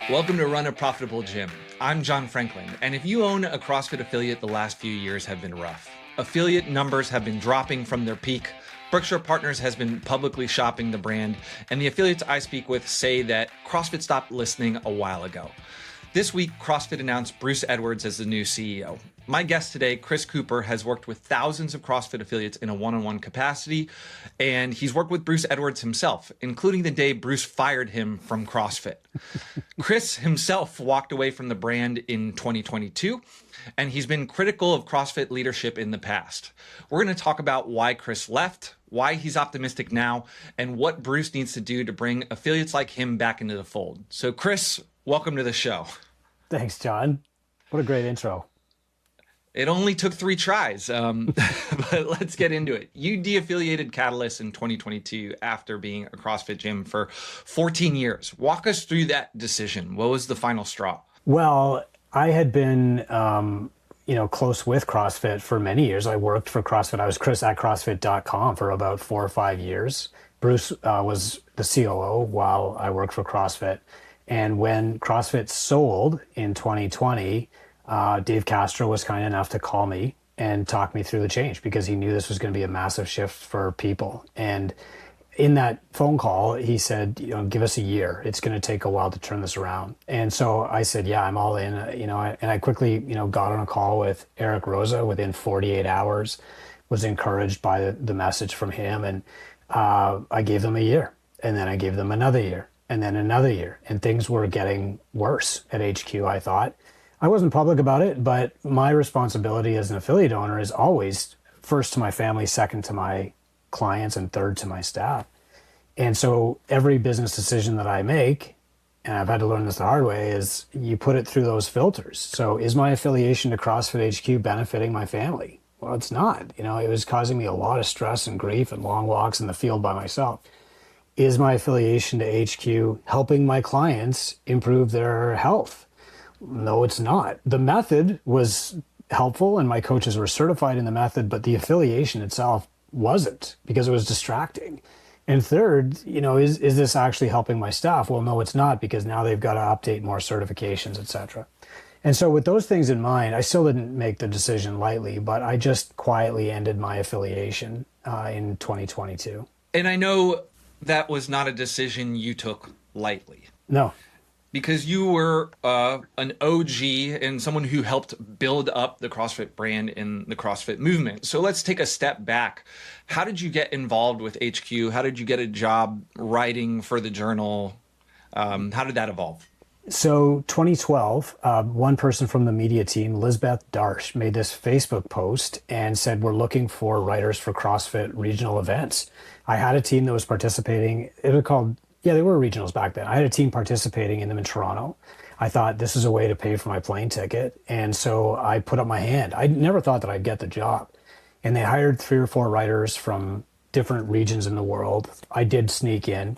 Welcome to Run a Profitable Gym. I'm John Franklin, and if you own a CrossFit affiliate, the last few years have been rough. Affiliate numbers have been dropping from their peak. Berkshire Partners has been publicly shopping the brand, and the affiliates I speak with say that CrossFit stopped listening a while ago. This week, CrossFit announced Bruce Edwards as the new CEO. My guest today, Chris Cooper, has worked with thousands of CrossFit affiliates in a one-on-one capacity, and he's worked with Bruce Edwards himself, including the day Bruce fired him from CrossFit. Chris himself walked away from the brand in 2022, and he's been critical of CrossFit leadership in the past. We're going to talk about why Chris left, why he's optimistic now, and what Bruce needs to do to bring affiliates like him back into the fold. So Chris, welcome to the show. Thanks, John. What a great intro. It only took 3 tries, but let's get into it. You de-affiliated Catalyst in 2022 after being a CrossFit gym for 14 years. Walk us through that decision. What was the final straw? Well, I had been, close with CrossFit for many years. I worked for CrossFit. I was Chris at CrossFit.com for about 4 or 5 years. Bruce was the COO while I worked for CrossFit. And when CrossFit sold in 2020, Dave Castro was kind enough to call me and talk me through the change because he knew this was going to be a massive shift for people. And in that phone call, he said, give us a year. It's going to take a while to turn this around. And so I said, yeah, I'm all in, and I quickly, got on a call with Eric Rosa within 48 hours, was encouraged by the message from him. And I gave them a year, and then I gave them another year, and then another year. And things were getting worse at HQ, I thought. I wasn't public about it, but my responsibility as an affiliate owner is always first to my family, second to my clients, and third to my staff. And so every business decision that I make, and I've had to learn this the hard way, is you put it through those filters. So is my affiliation to CrossFit HQ benefiting my family? Well, it's not. It was causing me a lot of stress and grief and long walks in the field by myself. Is my affiliation to HQ helping my clients improve their health? No, it's not. The method was helpful and my coaches were certified in the method, but the affiliation itself wasn't because it was distracting. And third, is this actually helping my staff? Well, no, it's not, because now they've got to update more certifications, etc. And so with those things in mind, I still didn't make the decision lightly, but I just quietly ended my affiliation in 2022. And I know that was not a decision you took lightly. No. Because you were an OG and someone who helped build up the CrossFit brand and the CrossFit movement. So let's take a step back. How did you get involved with HQ? How did you get a job writing for the journal? How did that evolve? So 2012, one person from the media team, Lisbeth Darsh, made this Facebook post and said, we're looking for writers for CrossFit regional events. I had a team that was participating. It was called, they were regionals back then. I had a team participating in them in Toronto. I thought this is a way to pay for my plane ticket. And so I put up my hand. I never thought that I'd get the job. And they hired 3 or 4 writers from different regions in the world. I did sneak in.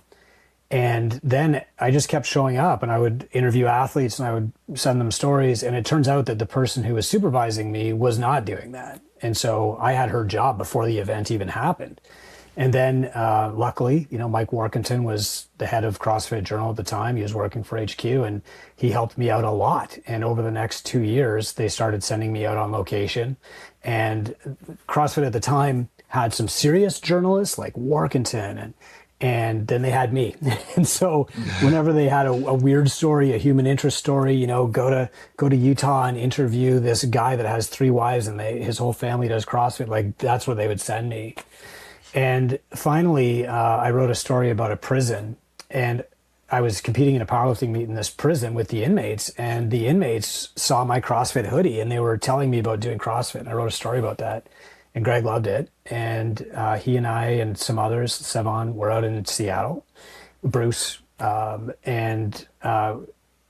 And then I just kept showing up, and I would interview athletes and I would send them stories. And it turns out that the person who was supervising me was not doing that. And so I had her job before the event even happened. And then luckily, Mike Warkentin was the head of CrossFit Journal at the time. He was working for HQ and he helped me out a lot. And over the next 2 years, they started sending me out on location. And CrossFit at the time had some serious journalists like Warkentin, and then they had me. And so whenever they had a weird story, a human interest story, go to Utah and interview this guy that has 3 wives and his whole family does CrossFit, like that's where they would send me. And finally, I wrote a story about a prison, and I was competing in a powerlifting meet in this prison with the inmates, and the inmates saw my CrossFit hoodie and they were telling me about doing CrossFit. And I wrote a story about that, and Greg loved it. And he and I and some others, Sevon, were out in Seattle, Bruce, and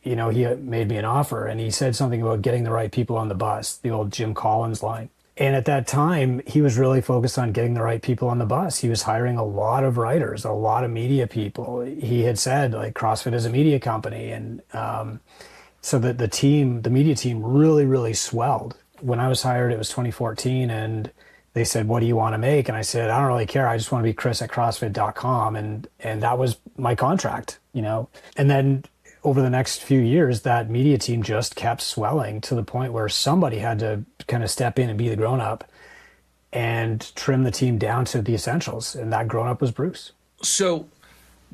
he made me an offer, and he said something about getting the right people on the bus, the old Jim Collins line. And at that time, he was really focused on getting the right people on the bus. He was hiring a lot of writers, a lot of media people. He had said, like, CrossFit is a media company. And so that the media team really, really swelled. When I was hired, it was 2014, and they said, what do you want to make? And I said, I don't really care. I just want to be Chris at CrossFit.com. And that was my contract, you know? And then over the next few years, that media team just kept swelling to the point where somebody had to kind of step in and be the grown up and trim the team down to the essentials. And that grown up was Bruce. So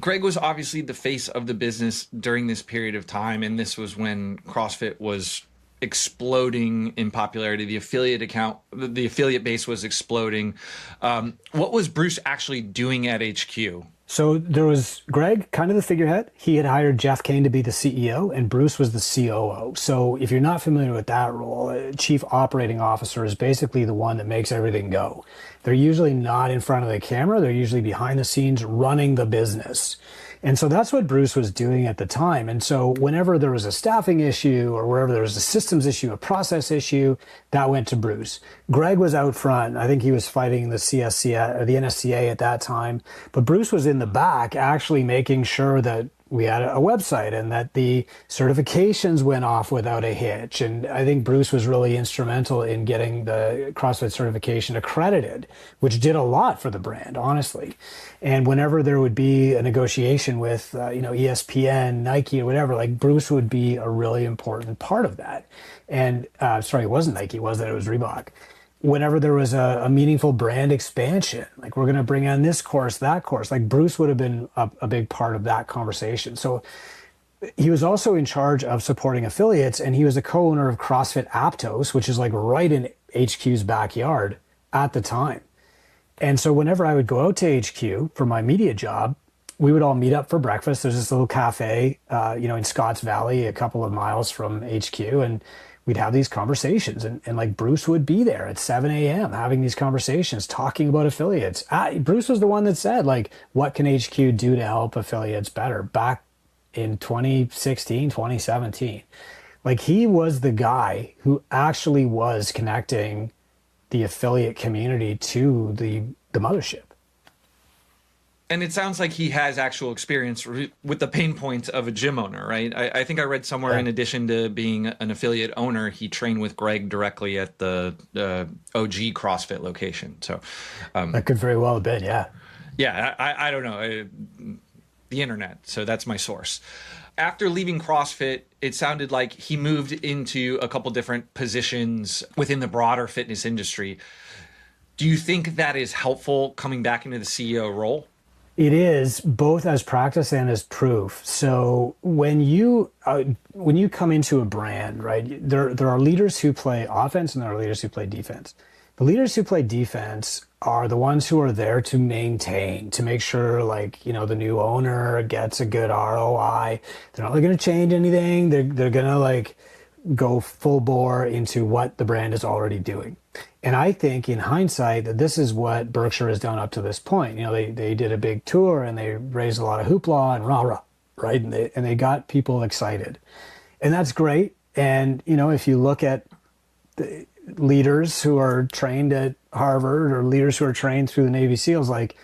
Greg was obviously the face of the business during this period of time. And this was when CrossFit was exploding in popularity. The affiliate base was exploding. What was Bruce actually doing at HQ? So there was Greg, kind of the figurehead. He had hired Jeff Kane to be the CEO, and Bruce was the COO. So if you're not familiar with that role, Chief Operating Officer is basically the one that makes everything go. They're usually not in front of the camera. They're usually behind the scenes running the business. And so that's what Bruce was doing at the time. And so whenever there was a staffing issue or wherever there was a systems issue, a process issue, that went to Bruce. Greg was out front. I think he was fighting the CSCA or the NSCA at that time. But Bruce was in the back actually making sure that we had a website and that the certifications went off without a hitch. And I think Bruce was really instrumental in getting the CrossFit certification accredited, which did a lot for the brand, honestly. And whenever there would be a negotiation with, ESPN, Nike or whatever, like Bruce would be a really important part of that. And it wasn't Nike, it was Reebok. Whenever there was a meaningful brand expansion, like we're going to bring on this course, that course, like Bruce would have been a big part of that conversation. So he was also in charge of supporting affiliates, and he was a co-owner of CrossFit Aptos, which is like right in HQ's backyard at the time. And so whenever I would go out to HQ for my media job, we would all meet up for breakfast. There's this little cafe, in Scotts Valley, a couple of miles from HQ, and we'd have these conversations, and like Bruce would be there at 7 a.m. having these conversations, talking about affiliates. Bruce was the one that said, like, what can HQ do to help affiliates better back in 2016, 2017. Like, he was the guy who actually was connecting the affiliate community to the mothership. And it sounds like he has actual experience with the pain points of a gym owner, right? I think I read somewhere, in addition to being an affiliate owner, he trained with Greg directly at the OG CrossFit location. So that could very well have been, yeah. Yeah, I don't know. The internet. So that's my source. After leaving CrossFit, it sounded like he moved into a couple different positions within the broader fitness industry. Do you think that is helpful coming back into the CEO role? It is, both as practice and as proof. So when you come into a brand, right, there are leaders who play offense and there are leaders who play defense. The leaders who play defense are the ones who are there to maintain, to make sure, like, the new owner gets a good ROI. They're not going to change anything. They're going to like go full bore into what the brand is already doing. And I think in hindsight that this is what Berkshire has done up to this point. They did a big tour and they raised a lot of hoopla and rah-rah, right? And they got people excited. And that's great. And, if you look at the leaders who are trained at Harvard or leaders who are trained through the Navy SEALs, like,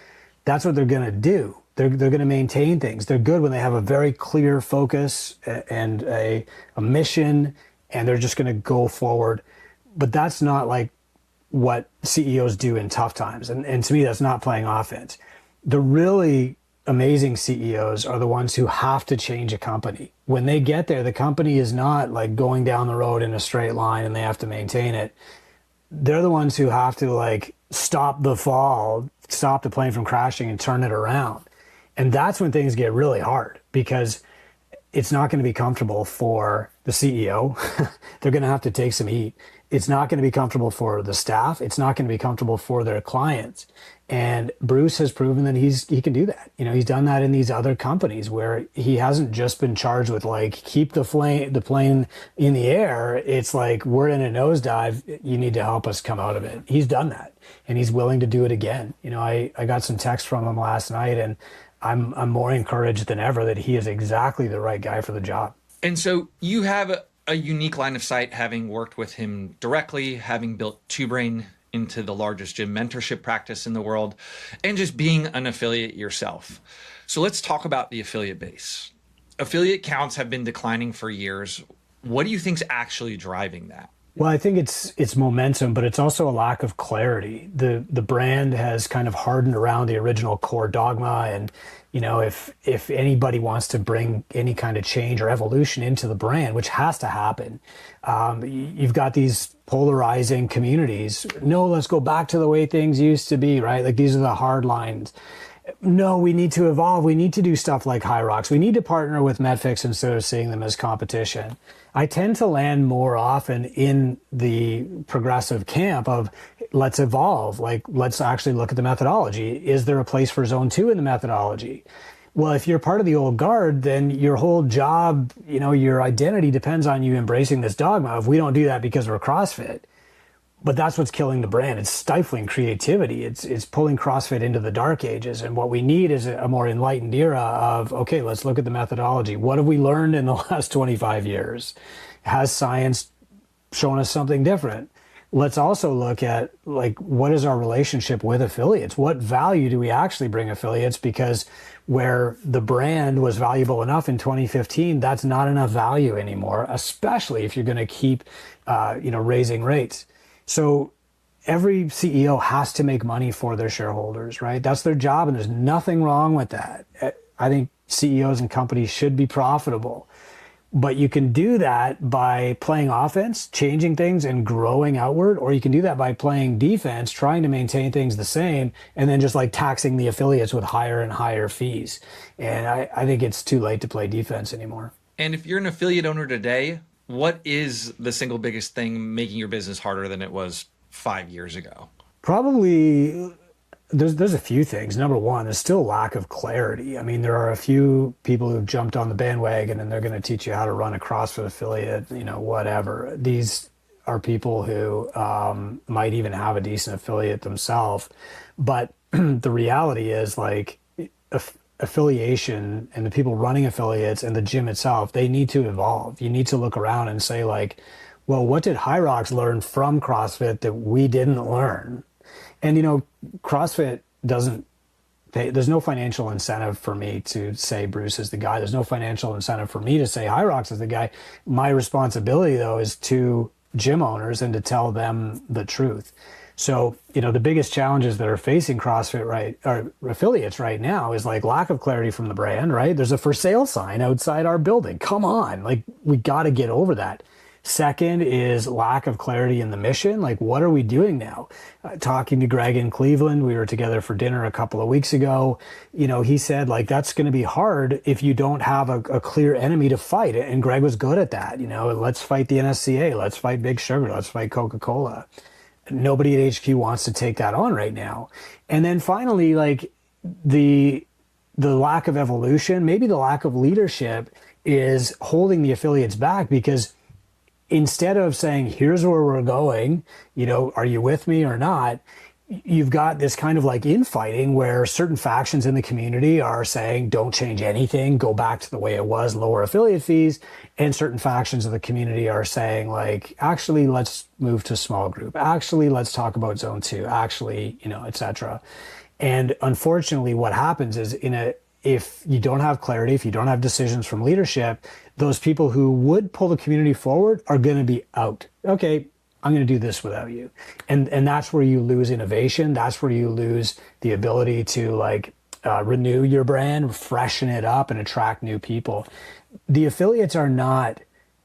that's what they're going to do. They're going to maintain things. They're good when they have a very clear focus and a mission, and they're just going to go forward. But that's not like what CEOs do in tough times. And to me, that's not playing offense. The really amazing CEOs are the ones who have to change a company. When they get there, the company is not like going down the road in a straight line and they have to maintain it. They're the ones who have to like stop the fall, stop the plane from crashing and turn it around. And that's when things get really hard, because it's not going to be comfortable for the CEO. They're going to have to take some heat. It's not going to be comfortable for the staff. It's not going to be comfortable for their clients. And Bruce has proven that he can do that. He's done that in these other companies where he hasn't just been charged with like, keep the plane in the air. It's like, we're in a nosedive. You need to help us come out of it. He's done that, and he's willing to do it again. I got some text from him last night, and I'm more encouraged than ever that he is exactly the right guy for the job. And so you have a unique line of sight, having worked with him directly, having built Two Brain into the largest gym mentorship practice in the world, and just being an affiliate yourself. So let's talk about the affiliate base. Affiliate counts have been declining for years. What do you think's actually driving that? Well, I think it's momentum, but it's also a lack of clarity. The brand has kind of hardened around the original core dogma, and if anybody wants to bring any kind of change or evolution into the brand, which has to happen, you've got these polarizing communities. No, let's go back to the way things used to be, right? Like these are the hard lines. No, we need to evolve. We need to do stuff like High Rocks. We need to partner with Medfix instead of seeing them as competition. I tend to land more often in the progressive camp of let's evolve. Like, let's actually look at the methodology. Is there a place for zone 2 in the methodology? Well, if you're part of the old guard, then your whole job, your identity depends on you embracing this dogma of we don't do that because we're CrossFit. But that's what's killing the brand. It's stifling creativity. It's pulling CrossFit into the dark ages. And what we need is a more enlightened era of, okay, let's look at the methodology. What have we learned in the last 25 years? Has science shown us something different? Let's also look at, like, what is our relationship with affiliates? What value do we actually bring affiliates? Because where the brand was valuable enough in 2015, that's not enough value anymore, especially if you're going to keep, raising rates. So every CEO has to make money for their shareholders, right? That's their job, and there's nothing wrong with that. I think CEOs and companies should be profitable. But you can do that by playing offense, changing things and growing outward, or you can do that by playing defense, trying to maintain things the same, and then just like taxing the affiliates with higher and higher fees. And I think it's too late to play defense anymore. And if you're an affiliate owner today, what is the single biggest thing making your business harder than it was 5 years ago? Probably there's a few things. Number one, there's still lack of clarity. I mean, there are a few people who've jumped on the bandwagon and they're going to teach you how to run a CrossFit affiliate, whatever. These are people who might even have a decent affiliate themselves. But the reality is, like, affiliation and the people running affiliates and the gym itself, they need to evolve. You need to look around and say, like, well, what did High Rocks learn from CrossFit that we didn't learn? And, CrossFit doesn't pay. There's no financial incentive for me to say Bruce is the guy. There's no financial incentive for me to say High Rocks is the guy. My responsibility, though, is to gym owners and to tell them the truth. So, the biggest challenges that are facing CrossFit or affiliates right now is like lack of clarity from the brand, right? There's a for sale sign outside our building. Come on, like, we got to get over that. Second is lack of clarity in the mission. Like, what are we doing now? Talking to Greg in Cleveland, we were together for dinner a couple of weeks ago. He said, like, that's going to be hard if you don't have a clear enemy to fight. And Greg was good at that. Let's fight the NSCA. Let's fight Big Sugar. Let's fight Coca-Cola. Nobody at HQ wants to take that on right now. And then finally, like, the lack of evolution, maybe the lack of leadership is holding the affiliates back, because instead of saying, here's where we're going, are you with me or not? You've got this kind of like infighting where certain factions in the community are saying, don't change anything, go back to the way it was, lower affiliate fees. And certain factions of the community are saying, like, actually, let's move to small group. Actually, let's talk about zone 2. Actually, et cetera. And unfortunately, what happens is if you don't have clarity, if you don't have decisions from leadership, those people who would pull the community forward are going to be out. Okay, I'm going to do this without you. And that's where you lose innovation. That's where you lose the ability to renew your brand, freshen it up, and attract new people. The affiliates are not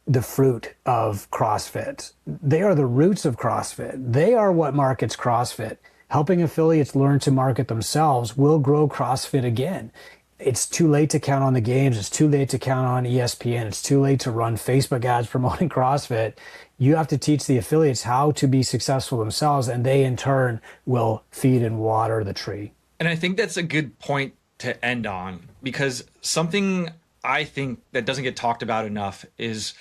the fruit of CrossFit. They are the roots of CrossFit. They are what markets CrossFit. Helping affiliates learn to market themselves will grow CrossFit again. It's too late to count on the games. It's too late to count on ESPN. It's too late to run Facebook ads promoting CrossFit. You have to teach the affiliates how to be successful themselves, and they in turn will feed and water the tree. And I think that's a good point to end on, because something I think that doesn't get talked about enough is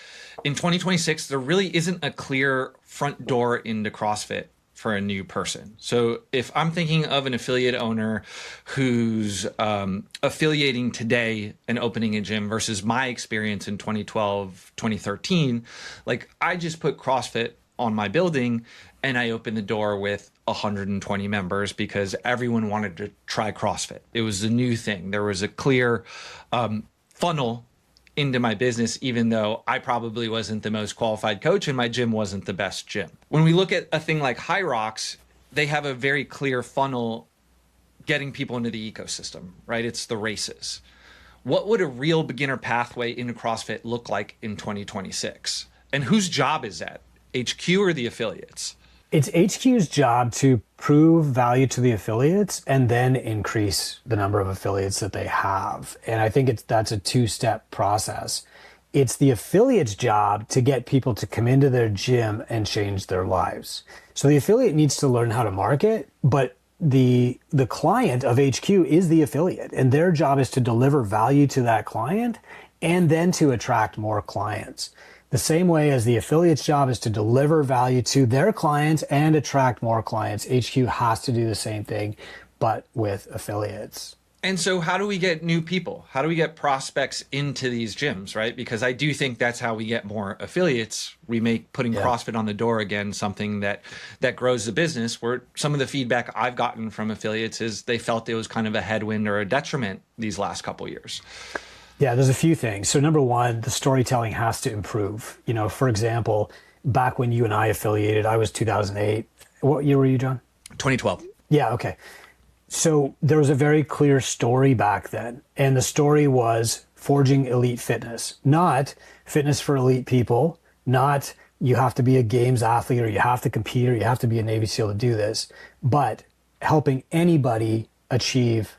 in 2026, there really isn't a clear front door into CrossFit for a new person. So if I'm thinking of an affiliate owner who's affiliating today and opening a gym versus my experience in 2012, 2013, like, I just put CrossFit on my building and I opened the door with 120 members because everyone wanted to try CrossFit. It was a new thing. There was a clear funnel into my business, even though I probably wasn't the most qualified coach and my gym wasn't the best gym. When we look at a thing like High Rocks, they have a very clear funnel getting people into the ecosystem, right? It's the races. What would a real beginner pathway into CrossFit look like in 2026? And whose job is that? HQ or the affiliates? It's HQ's job to prove value to the affiliates and then increase the number of affiliates that they have. And I think that's a two-step process. It's the affiliate's job to get people to come into their gym and change their lives. So the affiliate needs to learn how to market, but the client of HQ is the affiliate, and their job is to deliver value to that client and then to attract more clients. The same way as the affiliate's job is to deliver value to their clients and attract more clients, HQ has to do the same thing, but with affiliates. And so how do we get new people? How do we get prospects into these gyms, right? Because I do think that's how we get more affiliates. We make putting CrossFit on the door again something that grows the business, where some of the feedback I've gotten from affiliates is they felt it was kind of a headwind or a detriment these last couple of years. Yeah, there's a few things. So number one, the storytelling has to improve. You know, for example, back when you and I affiliated, I was 2008. What year were you, John? 2012. Yeah, okay. So there was a very clear story back then. And the story was forging elite fitness, not fitness for elite people, not you have to be a games athlete or you have to compete or you have to be a Navy SEAL to do this, but helping anybody achieve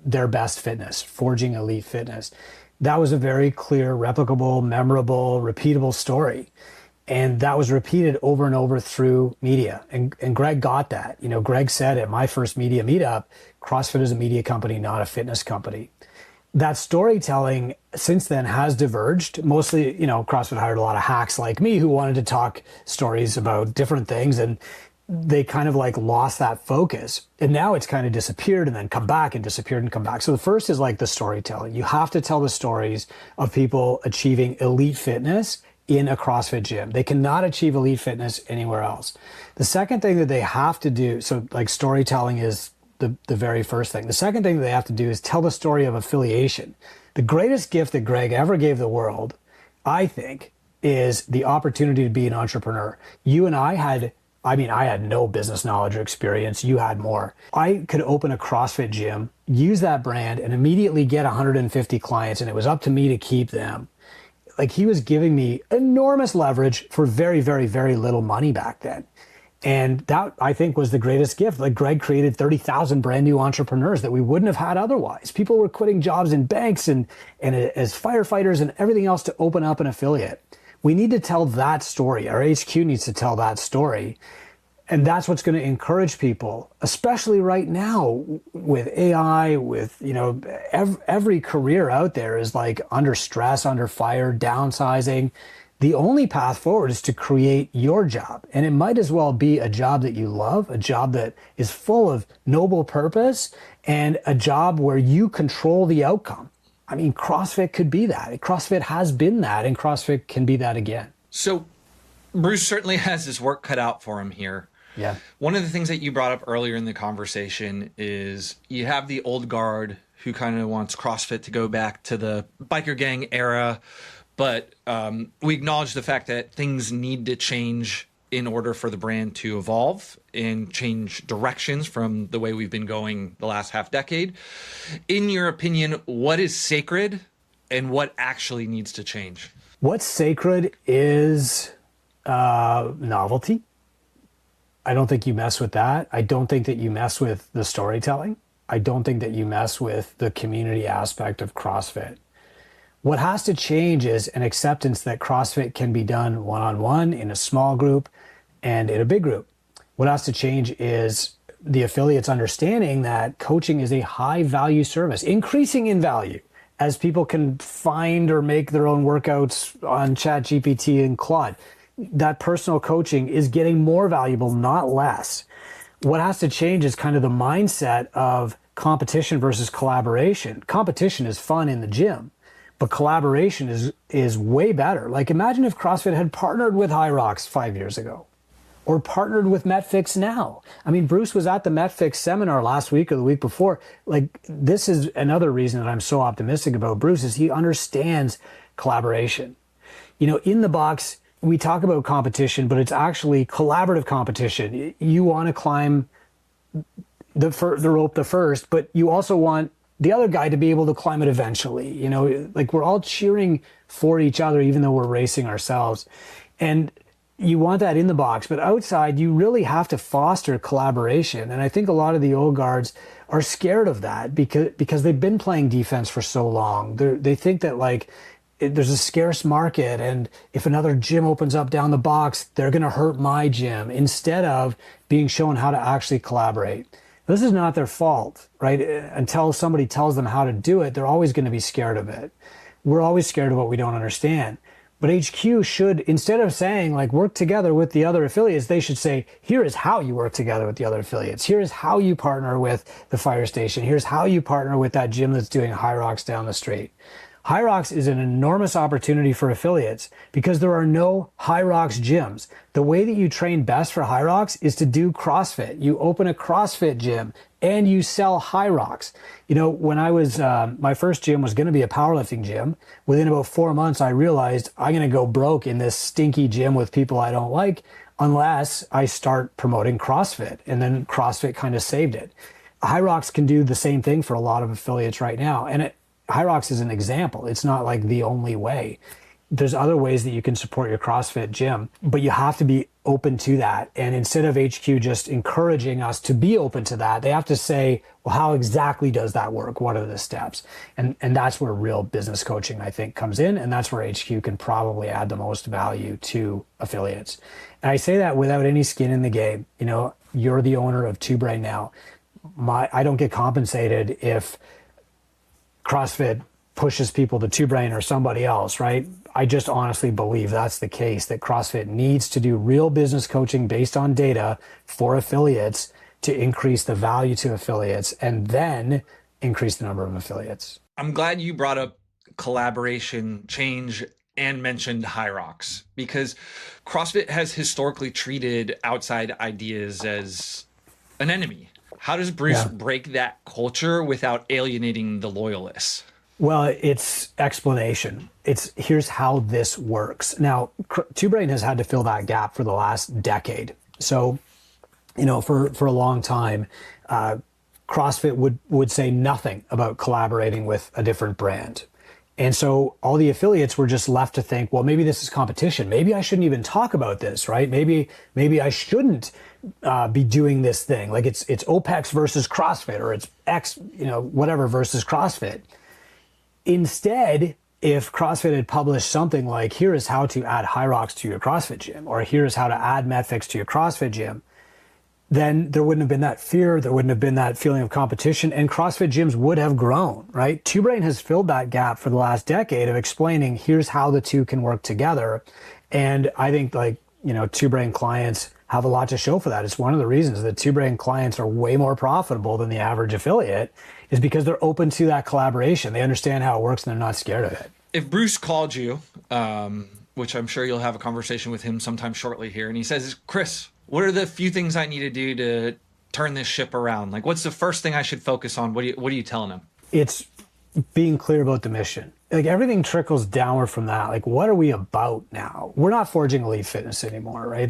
their best fitness, forging elite fitness. That was a very clear, replicable, memorable, repeatable story. And that was repeated over and over through media. And Greg got that. You know, Greg said at my first media meetup, CrossFit is a media company, not a fitness company. That storytelling since then has diverged. Mostly, you know, CrossFit hired a lot of hacks like me who wanted to talk stories about different things, and they kind of like lost that focus. And now it's kind of disappeared and then come back and disappeared and come back. So the first is like the storytelling. You have to tell the stories of people achieving elite fitness in a CrossFit gym. They cannot achieve elite fitness anywhere else. The second thing that they have to do, so like storytelling is the very first thing. The second thing that they have to do is tell the story of affiliation. The greatest gift that Greg ever gave the world, I think, is the opportunity to be an entrepreneur. You and I had no business knowledge or experience. You had more. I could open a CrossFit gym, use that brand, and immediately get 150 clients, and it was up to me to keep them. Like, he was giving me enormous leverage for very, very, very little money back then. And that, I think, was the greatest gift. Like, Greg created 30,000 brand new entrepreneurs that we wouldn't have had otherwise. People were quitting jobs in banks and as firefighters and everything else to open up an affiliate. We need to tell that story. Our HQ needs to tell that story. And that's what's going to encourage people, especially right now with AI, with, you know, every career out there is like under stress, under fire, downsizing. The only path forward is to create your job. And it might as well be a job that you love, a job that is full of noble purpose, and a job where you control the outcome. I mean, CrossFit could be that. CrossFit has been that, and CrossFit can be that again. So Bruce certainly has his work cut out for him here. Yeah. One of the things that you brought up earlier in the conversation is you have the old guard who kind of wants CrossFit to go back to the biker gang era, but we acknowledge the fact that things need to change in order for the brand to evolve and change directions from the way we've been going the last half decade. In your opinion, what is sacred and what actually needs to change? What's sacred is novelty. I don't think you mess with that. I don't think that you mess with the storytelling. I don't think that you mess with the community aspect of CrossFit. What has to change is an acceptance that CrossFit can be done one-on-one, in a small group, and in a big group. What has to change is the affiliates understanding that coaching is a high-value service, increasing in value as people can find or make their own workouts on ChatGPT and Claude. That personal coaching is getting more valuable, not less. What has to change is kind of the mindset of competition versus collaboration. Competition is fun in the gym, but collaboration is way better. Like, imagine if CrossFit had partnered with High Rocks 5 years ago, or partnered with MetFix now. I mean, Bruce was at the MetFix seminar last week or the week before. Like, this is another reason that I'm so optimistic about Bruce is he understands collaboration. You know, in the box, we talk about competition, but it's actually collaborative competition. You want to climb the rope the first, but you also want the other guy to be able to climb it eventually. You know, like, we're all cheering for each other, even though we're racing ourselves. And you want that in the box, but outside, you really have to foster collaboration. And I think a lot of the old guards are scared of that because they've been playing defense for so long. They think that, like, there's a scarce market, and if another gym opens up down the box, they're going to hurt my gym, instead of being shown how to actually collaborate. This is not their fault, right? Until somebody tells them how to do it, they're always going to be scared of it. We're always scared of what we don't understand. But HQ should, instead of saying, like, work together with the other affiliates, they should say, here is how you work together with the other affiliates. Here is how you partner with the fire station. Here's how you partner with that gym that's doing high rocks down the street. High Rocks is an enormous opportunity for affiliates because there are no High Rocks gyms. The way that you train best for High Rocks is to do CrossFit. You open a CrossFit gym and you sell High Rocks. You know, when I was, my first gym was going to be a powerlifting gym. Within about 4 months, I realized I'm going to go broke in this stinky gym with people I don't like unless I start promoting CrossFit. And then CrossFit kind of saved it. High Rocks can do the same thing for a lot of affiliates right now. And High Rocks is an example. It's not like the only way. There's other ways that you can support your CrossFit gym, but you have to be open to that. And instead of HQ just encouraging us to be open to that, they have to say, well, how exactly does that work? What are the steps? And that's where real business coaching, I think, comes in. And that's where HQ can probably add the most value to affiliates. And I say that without any skin in the game. You know, you're the owner of Tube right now. I don't get compensated if CrossFit pushes people to TubeBrain or somebody else, right? I just honestly believe that's the case, that CrossFit needs to do real business coaching based on data for affiliates to increase the value to affiliates and then increase the number of affiliates. I'm glad you brought up collaboration, change, and mentioned High Rocks, because CrossFit has historically treated outside ideas as an enemy. How does Bruce break that culture without alienating the loyalists? Well, it's explanation. It's here's how this works. Now, TubeBrain has had to fill that gap for the last decade. So, you know, for a long time, CrossFit would say nothing about collaborating with a different brand. And so all the affiliates were just left to think, well, maybe this is competition. Maybe I shouldn't even talk about this, right? Maybe I shouldn't be doing this thing. Like it's OPEX versus CrossFit, or it's X, you know, whatever versus CrossFit. Instead, if CrossFit had published something like, here is how to add High Rocks to your CrossFit gym, or here is how to add MetFix to your CrossFit gym, then there wouldn't have been that fear, there wouldn't have been that feeling of competition, and CrossFit gyms would have grown, right? TubeBrain has filled that gap for the last decade of explaining here's how the two can work together. And I think, like, you know, TubeBrain clients have a lot to show for that. It's one of the reasons that TubeBrain clients are way more profitable than the average affiliate, is because they're open to that collaboration. They understand how it works and they're not scared of it. If Bruce called you, which I'm sure you'll have a conversation with him sometime shortly here, and he says, Chris, what are the few things I need to do to turn this ship around? Like, what's the first thing I should focus on? What are you telling him? It's being clear about the mission. Like, everything trickles downward from that. Like, what are we about now? We're not forging elite fitness anymore, right?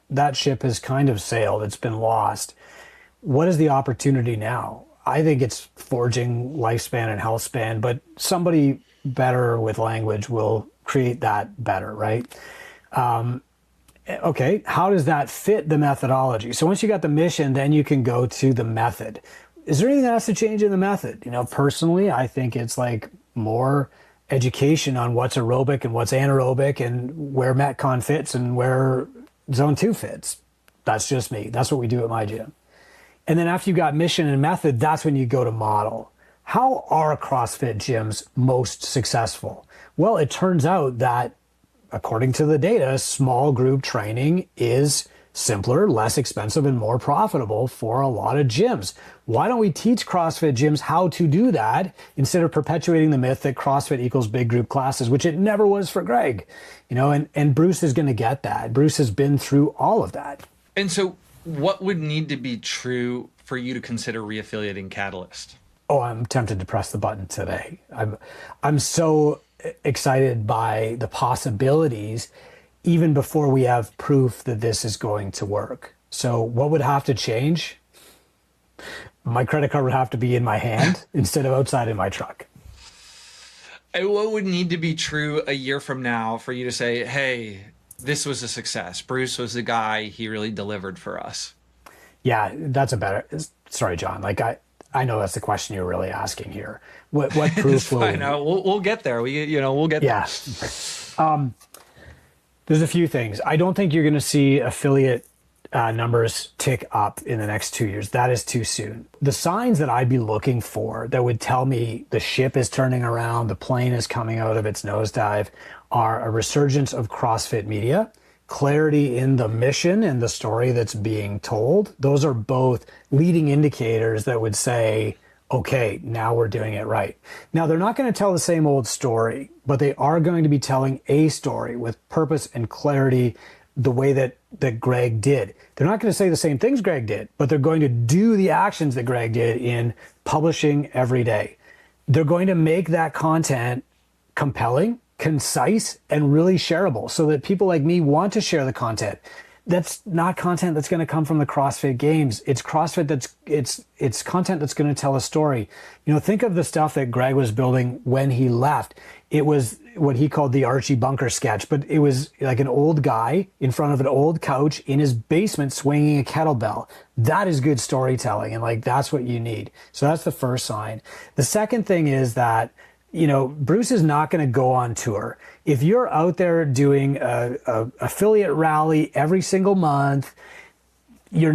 That ship has kind of sailed. It's been lost. What is the opportunity now? I think it's forging lifespan and health span, but somebody better with language will create that better, right? Okay, how does that fit the methodology? So once you got the mission, then you can go to the method. Is there anything that has to change in the method? You know, personally, I think it's like more education on what's aerobic and what's anaerobic and where Metcon fits and where Zone 2 fits. That's just me. That's what we do at my gym. And then after you got mission and method, that's when you go to model. How are CrossFit gyms most successful? Well, it turns out that according to the data, small group training is simpler, less expensive, and more profitable for a lot of gyms. Why don't we teach CrossFit gyms how to do that instead of perpetuating the myth that CrossFit equals big group classes, which it never was for Greg, and Bruce is going to get that. Bruce has been through all of that. And so what would need to be true for you to consider reaffiliating Catalyst? Oh, I'm tempted to press the button today. I'm so excited by the possibilities even before we have proof that this is going to work. So what would have to change? My credit card would have to be in my hand instead of outside in my truck. And what would need to be true a year from now for you to say, hey, this was a success. Bruce was the guy, he really delivered for us? Yeah, that's a better, sorry, John. Like I know that's the question you're really asking here. What proof will we... We'll get there. We'll get there. Yeah. There's a few things. I don't think you're going to see affiliate numbers tick up in the next 2 years. That is too soon. The signs that I'd be looking for that would tell me the ship is turning around, the plane is coming out of its nosedive, are a resurgence of CrossFit Media, clarity in the mission and the story that's being told. Those are both leading indicators that would say, okay, now we're doing it right. Now, they're not going to tell the same old story, but they are going to be telling a story with purpose and clarity the way that Greg did. They're not going to say the same things Greg did, but they're going to do the actions that Greg did in publishing every day. They're going to make that content compelling, concise, and really shareable so that people like me want to share the content. That's not content that's going to come from the CrossFit Games. It's CrossFit it's content that's going to tell a story. Think of the stuff that Greg was building when he left. It was what he called the Archie Bunker sketch, but it was like an old guy in front of an old couch in his basement swinging a kettlebell. That is good storytelling, and that's what you need. So that's the first sign. The second thing is that Bruce is not going to go on tour. If you're out there doing a affiliate rally every single month, you're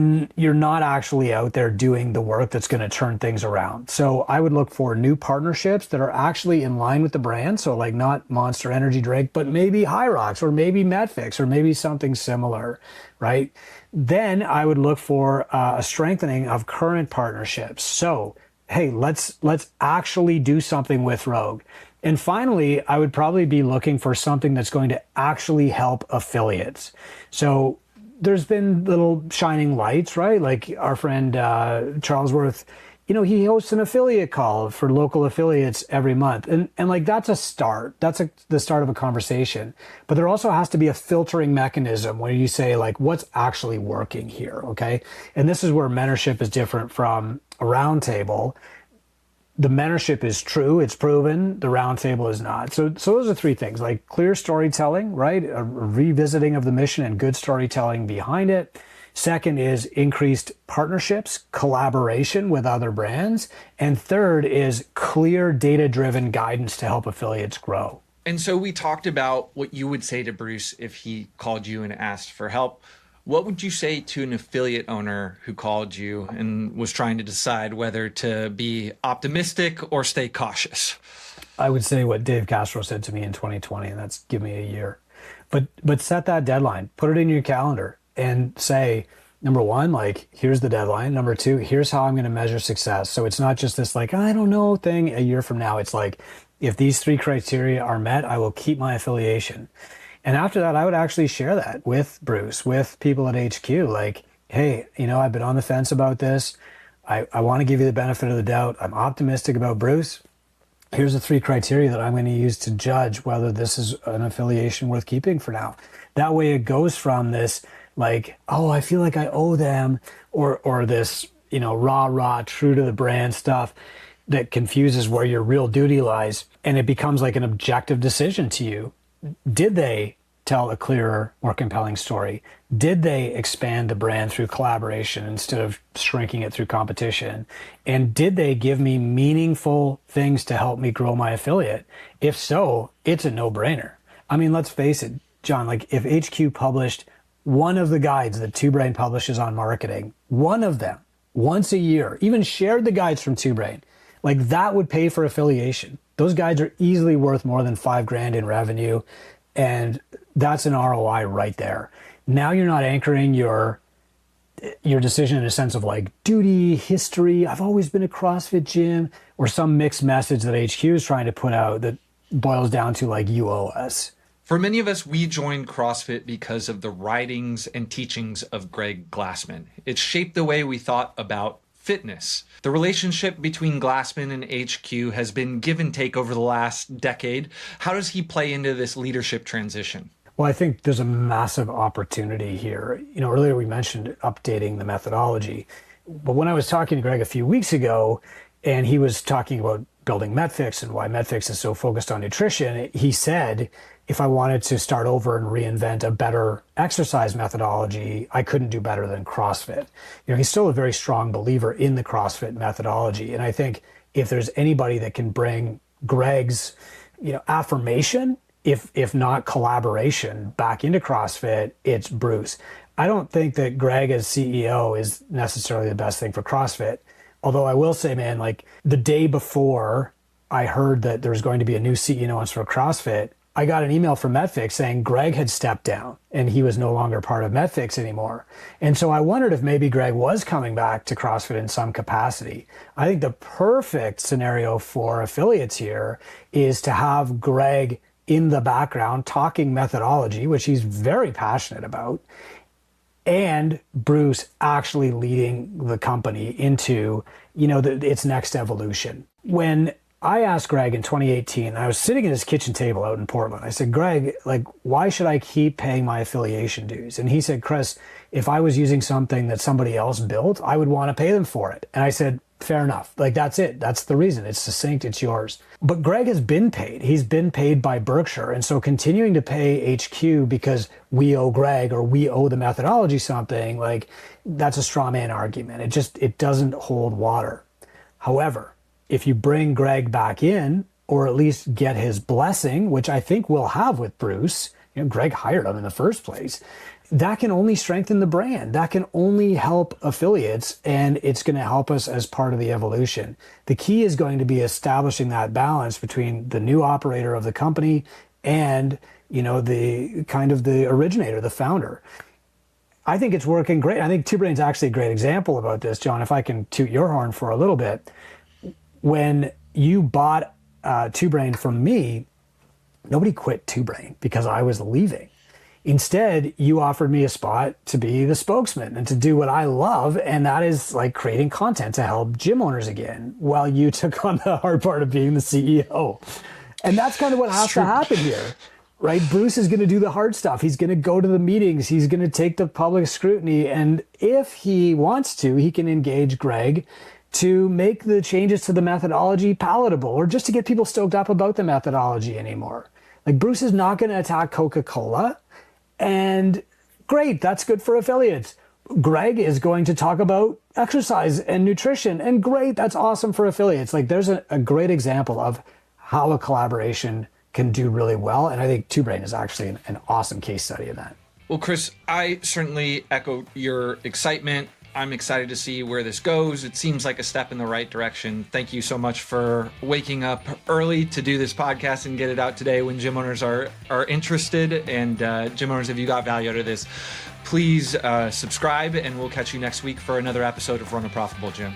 not actually out there doing the work that's going to turn things around. So I would look for new partnerships that are actually in line with the brand. So not Monster Energy drink, but maybe High Rocks or maybe Medfix or maybe something similar, right? Then I would look for a strengthening of current partnerships. So hey, let's actually do something with Rogue. And finally, I would probably be looking for something that's going to actually help affiliates. So there's been little shining lights, right? Like our friend Charles Worth, he hosts an affiliate call for local affiliates every month. And that's a start. That's the start of a conversation. But there also has to be a filtering mechanism where you say, what's actually working here, okay? And this is where mentorship is different from a roundtable. The mentorship is true, it's proven, the roundtable is not. So those are three things, clear storytelling, right? A revisiting of the mission and good storytelling behind it. Second is increased partnerships, collaboration with other brands. And third is clear data-driven guidance to help affiliates grow. And so we talked about what you would say to Bruce if he called you and asked for help. What would you say to an affiliate owner who called you and was trying to decide whether to be optimistic or stay cautious? I would say what Dave Castro said to me in 2020, and that's give me a year. But set that deadline, put it in your calendar and say, number one, here's the deadline. Number two, here's how I'm going to measure success. So it's not just this I don't know thing a year from now. It's if these three criteria are met, I will keep my affiliation. And after that, I would actually share that with Bruce, with people at HQ. Hey, I've been on the fence about this. I want to give you the benefit of the doubt. I'm optimistic about Bruce. Here's the three criteria that I'm going to use to judge whether this is an affiliation worth keeping for now. That way it goes from this, oh, I feel like I owe them, or this, rah, true to the brand stuff that confuses where your real duty lies. And it becomes an objective decision to you. Did they tell a clearer, more compelling story? Did they expand the brand through collaboration instead of shrinking it through competition? And did they give me meaningful things to help me grow my affiliate? If so, it's a no-brainer. I mean, let's face it, John, if HQ published one of the guides that Two Brain publishes on marketing, one of them, once a year, even shared the guides from Two Brain, that would pay for affiliation. Those guides are easily worth more than $5,000 in revenue. And that's an ROI right there. Now you're not anchoring your decision in a sense of like duty, history, I've always been a CrossFit gym, or some mixed message that HQ is trying to put out that boils down to like, you owe us. For many of us, we joined CrossFit because of the writings and teachings of Greg Glassman. It shaped the way we thought about fitness. The relationship between Glassman and HQ has been give and take over the last decade. How does he play into this leadership transition? Well, I think there's a massive opportunity here. Earlier we mentioned updating the methodology, but when I was talking to Greg a few weeks ago, and he was talking about building Medfix and why Medfix is so focused on nutrition, he said, if I wanted to start over and reinvent a better exercise methodology, I couldn't do better than CrossFit. He's still a very strong believer in the CrossFit methodology. And I think if there's anybody that can bring Greg's, affirmation, if not collaboration, back into CrossFit, it's Bruce. I don't think that Greg as CEO is necessarily the best thing for CrossFit. Although I will say, man, like the day before I heard that there was going to be a new CEO for CrossFit, I got an email from Medfix saying Greg had stepped down and he was no longer part of Medfix anymore. And so I wondered if maybe Greg was coming back to CrossFit in some capacity. I think the perfect scenario for affiliates here is to have Greg in the background talking methodology, which he's very passionate about, and Bruce actually leading the company into, its next evolution. When I asked Greg in 2018, I was sitting at his kitchen table out in Portland. I said, Greg, like, why should I keep paying my affiliation dues? And he said, Chris, if I was using something that somebody else built, I would want to pay them for it. And I said, fair enough. Like, that's it. That's the reason. It's succinct. It's yours. But Greg has been paid. He's been paid by Berkshire. And so continuing to pay HQ because we owe Greg or we owe the methodology something, like, that's a straw man argument. It doesn't hold water. However, if you bring Greg back in, or at least get his blessing, which I think we'll have with Bruce, Greg hired him in the first place, that can only strengthen the brand. That can only help affiliates, and it's going to help us as part of the evolution. The key is going to be establishing that balance between the new operator of the company and, the kind of the originator, the founder. I think it's working great. I think Two Brain's actually a great example about this, John, if I can toot your horn for a little bit. When you bought Two Brain from me, nobody quit Two Brain because I was leaving. Instead, you offered me a spot to be the spokesman and to do what I love, and that is like creating content to help gym owners again, while you took on the hard part of being the CEO. And that's kind of what has to happen here, right? Bruce is going to do the hard stuff. He's going to go to the meetings. He's going to take the public scrutiny. And if he wants to, he can engage Greg to make the changes to the methodology palatable, or just to get people stoked up about the methodology anymore. Like, Bruce is not going to attack Coca-Cola, and great, that's good for affiliates. Greg is going to talk about exercise and nutrition, and great, that's awesome for affiliates. Like, there's a great example of how a collaboration can do really well, and I think Two Brain is actually an awesome case study of that. Well, Chris, I certainly echo your excitement. I'm excited to see where this goes. It seems like a step in the right direction. Thank you so much for waking up early to do this podcast and get it out today when gym owners are interested. And gym owners, if you got value out of this, please subscribe, and we'll catch you next week for another episode of Run a Profitable Gym.